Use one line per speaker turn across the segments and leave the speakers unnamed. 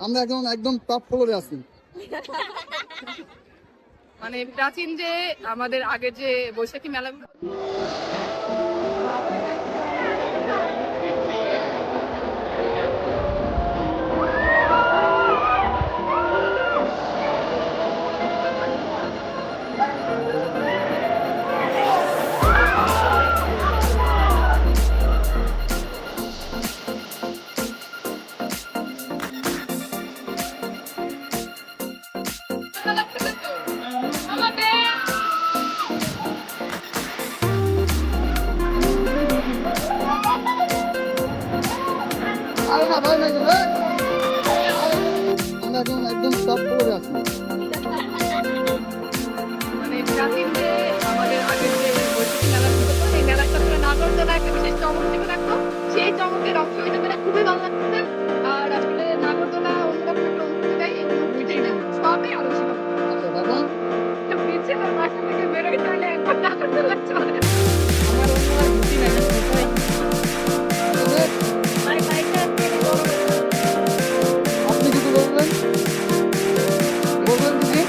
আমরা একদম একদম টপ ফ্লোরে আছি।
মানে প্রাচীন যে আমাদের আগের যে বৈশাখী মেলাগুলো
আরে না ভাই, আমরা একদম একদম টপ ফ্লোরে আছি।
মানে প্রাচীন যে আমাদের আগের যে বৈশাখী মেলাগুলো হতো এই মেলাটা আসলে নাগরদোলা একটা বিশেষ চমক ছিল রাখতো, সেই চমকের অংশ হইতে পেরে খুবই ভালো লাগছে। আর আসলে নাগরদোলা অন্যরকম একটা অনুভূতি দেয়, এই অনুভূতিটাই না সবই আরো বেশি ভালো।
আচ্ছা দাদা,
বিছানার বাসা থেকে বেরোইতে হলে একবার নাগরদোলা চলে। আমার অন্য আর বুঝি না কোথায় ভাই ভাইটা
আপনি কিছু বলবেন? বলবেন দিদি?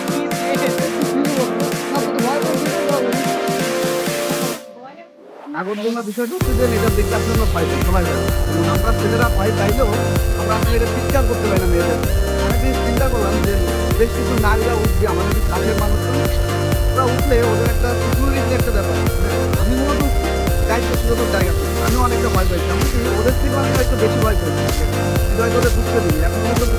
নাগরদোলনা বিষয়টা হচ্ছে যে এটা দেখতে আসলে আমরা পাই না, শোনা যায় না। এবং আমরা ছেলেরা পাই তাইলেও আমরা আসলে এটা চিৎকার করতে পারি না মেয়েদের। আমি জিনিস চিন্তা করলাম যে বেশ কিছু নারীরা উঠবে আমাদের কিছু কাছের মানুষ, ওরা উঠলে ওদের একটা সিকিউরিটি একটা ব্যাপার। আমি মূলত দায়িত্ব সুযোগের জায়গা থেকে আমিও অনেকটা ভয় পাইছি, এমনকি ওদের থেকে আমি একটু বেশি ভয় পাইছি, হয়তো ওদের ঢুকতে দিই এখন পর্যন্ত